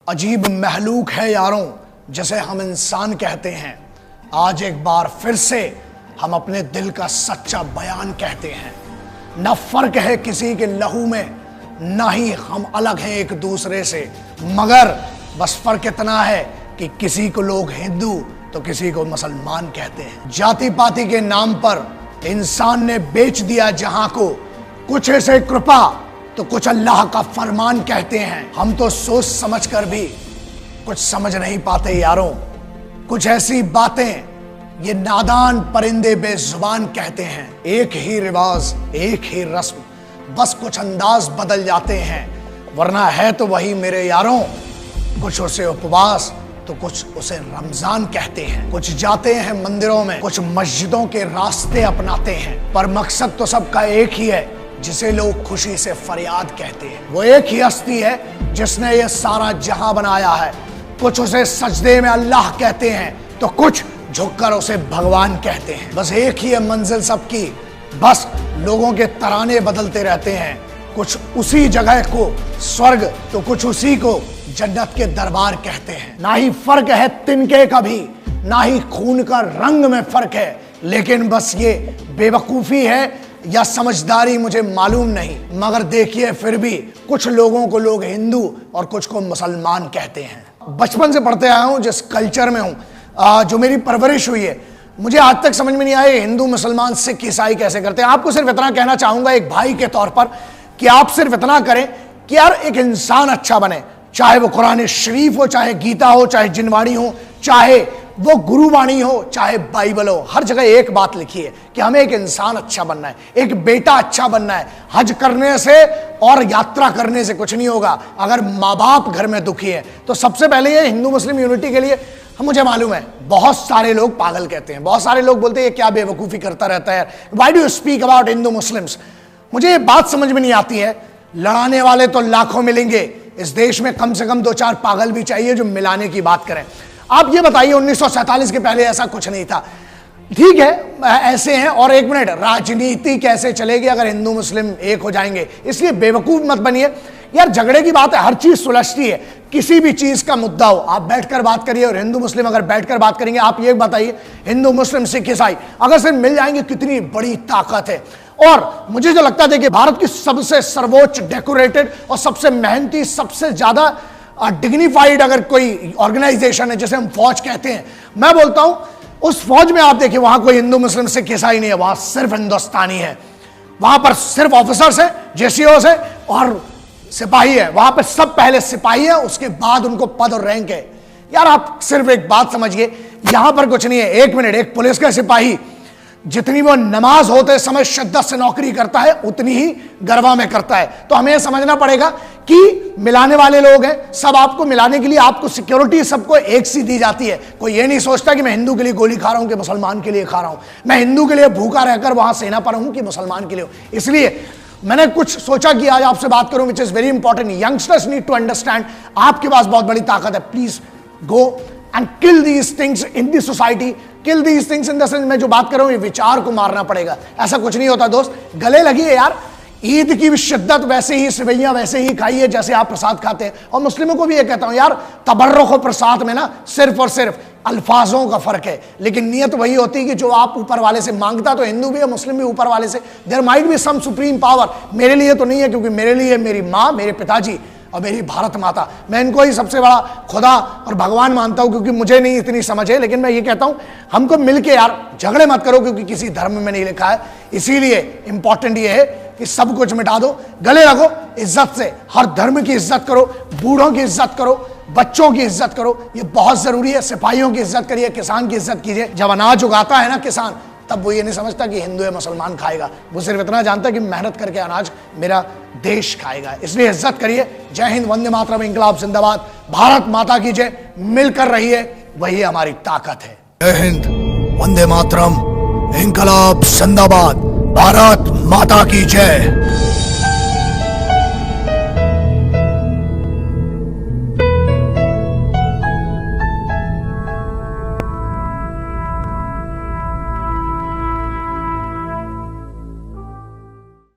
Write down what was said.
अजीब महलूक है यारों जैसे हम इंसान कहते हैं। आज एक बार फिर से हम अपने दिल का सच्चा बयान कहते हैं। न फर्क है किसी के लहू में, ना ही हम अलग हैं एक दूसरे से, मगर बस फर्क इतना है कि किसी को लोग हिंदू तो किसी को मुसलमान कहते हैं। जाति पाति के नाम पर इंसान ने बेच दिया जहां को, कुछ ऐसे कृपा तो कुछ अल्लाह का फरमान कहते हैं। हम तो सोच समझ कर भी कुछ समझ नहीं पाते यारों। कुछ ऐसी बातें ये नादान परिंदे बेजुबान कहते हैं। एक ही रिवाज, एक ही रस्म, बस कुछ अंदाज बदल जाते हैं, वरना है तो वही मेरे यारों। कुछ उसे उपवास तो कुछ उसे रमजान कहते हैं। कुछ जाते हैं मंदिरों में, कुछ मस्जिदों के रास्ते अपनाते हैं, पर मकसद तो सबका एक ही है जिसे लोग खुशी से फरियाद कहते हैं। वो एक ही हस्ती है जिसने ये सारा जहां बनाया है। कुछ उसे सजदे में अल्लाह कहते हैं तो कुछ झुककर उसे भगवान कहते हैं। बस एक ही है मंजिल सबकी, बस लोगों के तराने बदलते रहते हैं। कुछ उसी जगह को स्वर्ग तो कुछ उसी को जन्नत के दरबार कहते हैं। ना ही फर्क है तिनके का भी, ना ही खून का रंग में फर्क है, लेकिन बस ये बेवकूफी है या समझदारी मुझे मालूम नहीं, मगर देखिए फिर भी कुछ लोगों को लोग हिंदू और कुछ को मुसलमान कहते हैं। बचपन से पढ़ते आया हूं, जिस कल्चर में हूं, जो मेरी परवरिश हुई है, मुझे आज तक समझ में नहीं आया हिंदू मुसलमान सिख ईसाई कैसे करते हैं। आपको सिर्फ इतना कहना चाहूंगा एक भाई के तौर पर कि आप सिर्फ इतना करें कि यार एक इंसान अच्छा बने, चाहे वो कुरान शरीफ हो, चाहे गीता हो, चाहे जिनवाणी हो, चाहे वो गुरुवाणी हो, चाहे बाइबल हो, हर जगह एक बात लिखी है कि हमें एक इंसान अच्छा बनना है, एक बेटा अच्छा बनना है। हज करने से और यात्रा करने से कुछ नहीं होगा। अगर माँ बाप घर में दुखी है तो सबसे पहले ये हिंदू मुस्लिम यूनिटी के लिए मुझे मालूम है बहुत सारे लोग पागल कहते हैं, बहुत सारे लोग बोलते हैं ये क्या बेवकूफ़ी करता रहता है, why do you speak about Hindu Muslims. मुझे ये बात समझ में नहीं आती है। लड़ाने वाले तो लाखों मिलेंगे, इस देश में कम से कम 2-4 पागल भी चाहिए जो मिलाने की बात करें। आप ये बताइए 1947 के पहले ऐसा कुछ नहीं था, ठीक है ऐसे हैं। और एक मिनट, राजनीति कैसे चलेगी अगर हिंदू मुस्लिम एक हो जाएंगे? इसलिए बेवकूफ मत बनिए यार। झगड़े की बात है, हर चीज सुलझती है। किसी भी चीज का मुद्दा हो आप बैठकर बात करिए, और हिंदू मुस्लिम अगर बैठकर बात करेंगे, आप ये बताइए हिंदू मुस्लिम सिख ईसाई अगर सिर्फ मिल जाएंगे कितनी बड़ी ताकत है। और मुझे जो लगता है कि भारत की सबसे सर्वोच्च डेकोरेटेड और सबसे मेहनती, सबसे ज्यादा डिग्निफाइड अगर कोई ऑर्गेनाइजेशन है जिसे हम फौज कहते हैं, मैं बोलता हूं उस फौज में आप देखिए वहां कोई हिंदू मुस्लिम सिख ईसाई नहीं है, वहां सिर्फ हिंदुस्तानी है। वहां पर सिर्फ ऑफिसर्स है, जेसीओस है और सिपाही है। वहां पर सब पहले सिपाही है, उसके बाद उनको पद और रैंक है। यार आप सिर्फ एक बात समझिए, यहां पर कुछ नहीं है। एक मिनट, एक पुलिस का सिपाही जितनी वो नमाज होते समय शिद्दत से नौकरी करता है उतनी ही गरबा में करता है। तो हमें समझना पड़ेगा कि मिलाने वाले लोग हैं, सब आपको मिलाने के लिए आपको सिक्योरिटी सबको एक सी दी जाती है। कोई ये नहीं सोचता कि मैं हिंदू के लिए गोली खा रहा हूं कि मुसलमान के लिए खा रहा हूं, मैं हिंदू के लिए भूखा रहकर वहां सेना पर हूं कि मुसलमान के लिए। इसलिए मैंने कुछ सोचा कि आज आपसे बात करूं, which is very important. Youngsters need to understand, आपके पास बहुत बड़ी ताकत है। Please go and kill these things in the society, kill these things in the sense, मैं जो बात कर रहा हूं ये विचार को मारना पड़ेगा। ऐसा कुछ नहीं होता दोस्त, गले लगिए यार। ईद की भी शिद्दत वैसे ही, सेवैयां वैसे ही खाइए जैसे आप प्रसाद खाते हैं। और मुस्लिमों को भी ये कहता हूं यार, तबर्रुख और प्रसाद में ना सिर्फ और सिर्फ अल्फाजों का फर्क है, लेकिन नियत वही होती है कि जो आप ऊपर वाले से मांगता तो हिंदू भी है मुस्लिम भी ऊपर वाले से। There might be some supreme power. मेरे लिए तो नहीं है, क्योंकि मेरे लिए मेरी माँ, मेरे पिताजी और मेरी भारत माता, मैं इनको ही सबसे बड़ा खुदा और भगवान मानता हूं, क्योंकि मुझे नहीं इतनी समझ है। लेकिन मैं ये कहता हूं हमको मिलके यार झगड़े मत करो, क्योंकि किसी धर्म में नहीं लिखा है। इसीलिए इंपॉर्टेंट ये है कि सब कुछ मिटा दो, गले लगो इज्जत से, हर धर्म की इज्जत करो, बूढ़ों की इज्जत करो, बच्चों की इज्जत करो, ये बहुत जरूरी है। सिपाहियों की इज्जत करिए, किसान की इज्जत कीजिए। जब अनाज उगाता है ना किसान, तब वो ये नहीं समझता कि हिंदू है मुसलमान खाएगा, वो सिर्फ इतना जानता है कि मेहनत करके अनाज मेरा देश खाएगा। इसलिए इज्जत करिए। जय हिंद, वंदे मातरम, इंकलाब जिंदाबाद, भारत माता की जय। मिलकर रहिए, वही हमारी ताकत है। जय हिंद, वंदे मातरम, इंकलाब जिंदाबाद, भारत माता की जय।